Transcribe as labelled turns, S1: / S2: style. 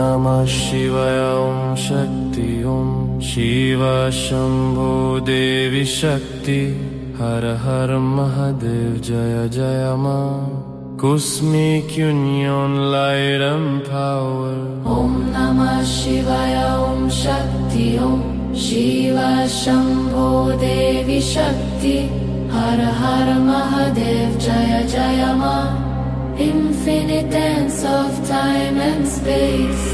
S1: Namah Shivaya Om Shakti Om Shiva Shambho Devi Shakti Har Har Mahadev Jaya Jaya Ma Cosmic Union Light and Power
S2: Om Namah Shivaya Om Shakti Om Shiva Shambho Devi Shakti Har Har Mahadev Jaya Jaya Ma Infinite dance of time and space